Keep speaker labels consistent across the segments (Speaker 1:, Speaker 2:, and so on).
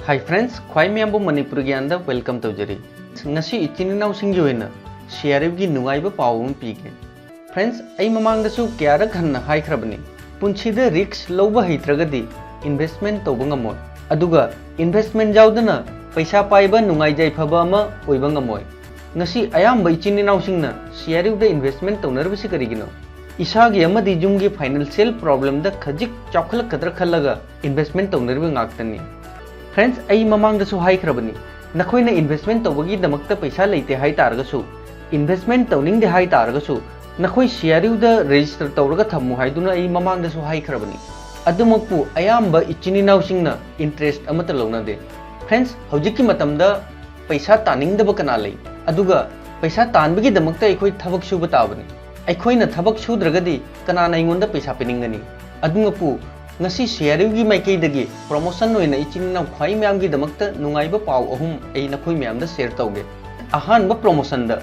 Speaker 1: Hi friends, Mayambu Manipuri Gyan welcome to Jari. Ngasi Echin Enau Singna, Sharibgi Nuaiba Pawum Pike. Friends, I Mamanga Su Kiara Kana High Crabani. Punchida Rix Loba Hitragadi, investment Tobangamoy. Aduga, investment Jaudana, Paisa Paiba Nungai Pabama, Uibangamoy. Ngasi Ayam by Echin Enau Singna, Sharib the investment to Nervisicarigino. Ishagi Amadi Jungi financial problem the Kajik Chocolate Kadrakhalaga, investment to Nerving Actani. Friends, I mamang the so high crabani. Nakoina investment to Wagi the Makta Pisa late high targasu. Investment toning the high targasu. Nakoi Shiaru the register Tauragatam Haiduna I mamang the so high crabani. Adumoku, Ayamba Echin Enau Singna, interest Amatalona de. Friends, Hojiki Matamda Pisa tanning the Bacanale. Aduga, Pisa tanbigi the Makta equi Tavak Shubatabani. Equina Tabak Shudragadi, Kanana Ingon the Pisa Peningani. Adumapu. Ngasi Sharibgi Maikidagi, promotion no in Echin Enau Mayamgi the Makta, Nungaiba Pau, whom a Mayamda share toge. Ahan promotion the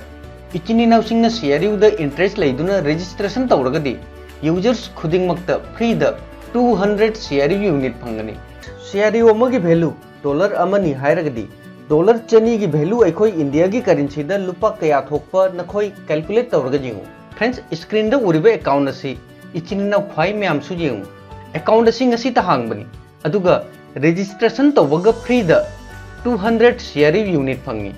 Speaker 1: Echin Enau Singna Sharu the interest Laiduna registration Tauragadi. Users Kuding Makta free the 200 Sharu unit Pangani. Sharu Omagi value, dollar Amani Hiragadi. Dollar Chani value Ekoi India gi currency the Lupa Kayathopa Nakoi calculate Tauragajing. Friends, screen the Uribe account asi Echin Enau Mayam Sujing. Account asing asi tahang bani. Aduga registration to waga free the 200 share unit pangi.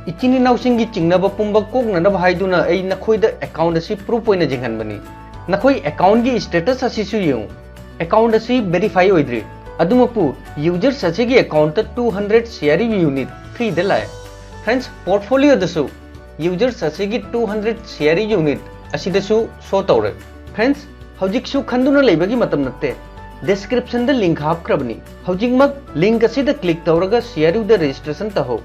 Speaker 1: Echin Enau Singi chingnaba pumba koknana haiduna ai nakoi the account asi proof oina jinghan bani. Nakoi account gi status asi su yung. Account asi verify oidri. Adumapu users asi gi account 200 share unit free the lai. Friends, portfolio dasu users asi gi 200 share unit asi dasu show tawre. Friends, Hojik Su Kanduna Labagi Matam Nate. Description the link half crabni. Hojingmak link asi the click Tauraga share the registration taho.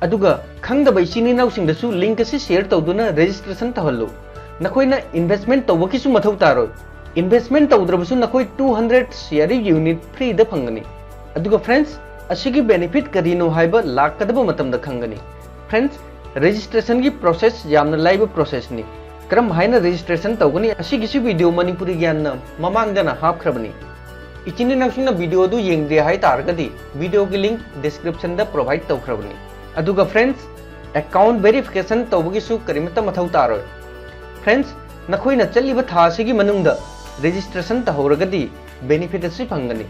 Speaker 1: Aduga, Kang the Echin Enau Sing the Su link asi share Tauduna registration tahalo. Nakoina investment Tawakisu Mathou Taro. Investment Taudrabasu Nakoi 200 share unit free the Fangani. Aduga friends, Ashiki benefit Karino Hyber Lak Kadaba Matam the Kangani. Friends, registration gi process Yamna live process ni. Kram haina registration tawgani asigisi video Manipuri Gyan mamangdana half crabani. Echin Enau Singna video do yengde hai targadi video ki link description da provide tawkrabani. Aduga friends, account verification tawgisu karimata mathau taro. Friends, nakoi na chaliba thasigi manungda registration tahoragadi benefit asi phangani.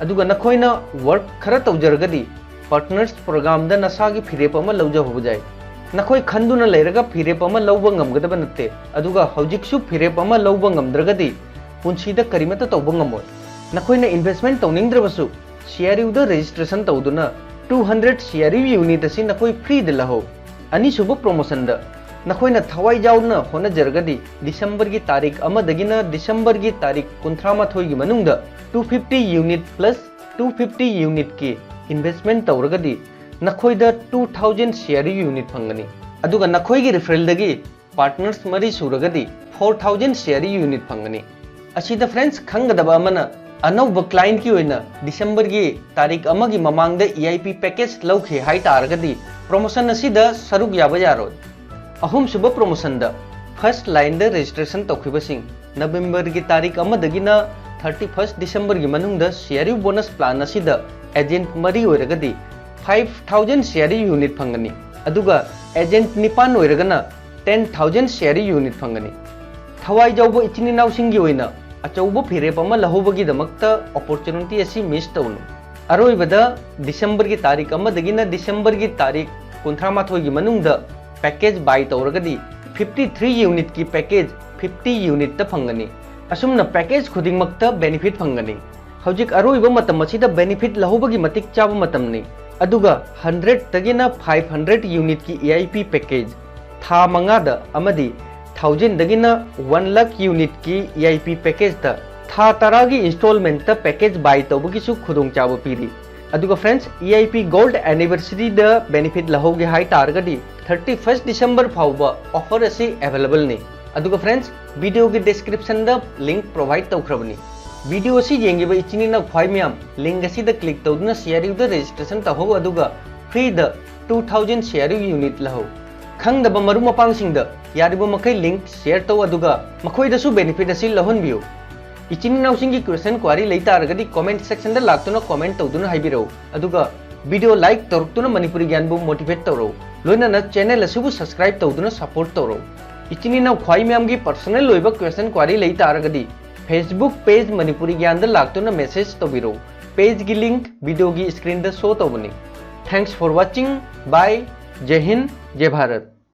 Speaker 1: Aduga nakoi na work khara tawjaragadi partners program da nasagi phirepama lauja hobujai. Nakoi Kanduna Leraga Pirepama Lobangam Gadabanate, Aduga Hojiksu Pirepama Lobangam Dragadi, Punchida Karimata Tobangamo. Nakoina investment toning Dravasu, Shiaru the registration Touduna, 200 Shiaru unit as in Nakoi free de Laho. Ani Subo promotion the Nakoina Tawai Jauna, Hona Jargadi, December gi Tarik Amadagina, December gi Tarik Kuntrama Thogi Manunda, 250 unit plus 250 unit ki investment Tauragadi. Nakoi the 2000 share unit Fangani. Aduga Nakoi gi referral dagi partners Mari Suragadi 4000 share unit Fangani. Ashi the friends Kangadaba Amana Anova client ki oina December gi Tarik Amagi Mamang the EIP package Lauki High Targadi promotion asi the Sarug Yabayarod. Ahum Suba promotion the first line the registration Tokibasing November gi Tarik Amadagina 31st December gi Manung the share bonus plan asi the agent Mari Oragadi 5,000 share unit Fangani. Aduga agent Nipan Oiragana 10,000 share unit Fangani. Thawai Jaubo Echin Enau Singi Oina, a Chaubo Pirepama Lahobagi the Makta opportunity as he missed Town. Aroi Vada December gi Tarik Amadagina December gi Tarik Kuntramathoi Manunda package by Tauragadi 53 unit ki package 50 unit the Fangani. Asumna package Kuding Makta benefit Fangani. Hojik Aroi Matamasi the benefit Lahobagi Matik Chava Matamni. Aduga 100 tagina 500 unit ki EIP package tha mangada amadi 1000 dagina 1 lakh unit ki EIP package ta tha taragi installment ta package buy tawbugi su khudong chawa piri. Aduga friends, EIP gold anniversary the benefit lahoge high targadi 31st December phauba offer asi available ni. Aduga friends, video ki description da link provide tawkrabani. Video si yengi ba Echin Enau Mayam link asi the click Touduna share the registration taho aduga free the 2000 share unit laho. Khang da ba maru mapang sing da yaribo makai link share taw aduga makoi da su benefit asi lahon bio. Echin Enau Singgi question query leita aragadi comment section da laktuna comment Touduna haibirau. Aduga video like तौरतुना मणिपुरी ज्ञान बु motivate तौरो लोइना channel असुबु subscribe तौदुना support तौरो इचिन इनाउ ख्वाई म्यामगी पर्सनल लोइबा क्वेश्चन क्वारी लई तारगदी फेसबुक पेज मणिपुरी ज्ञान लाक्तुना मैसेज तौबिरो पेज की लिंक वीडियो की स्क्रीन शो तौबनी। Thanks for watching. Bye. Jai Hind जय भारत।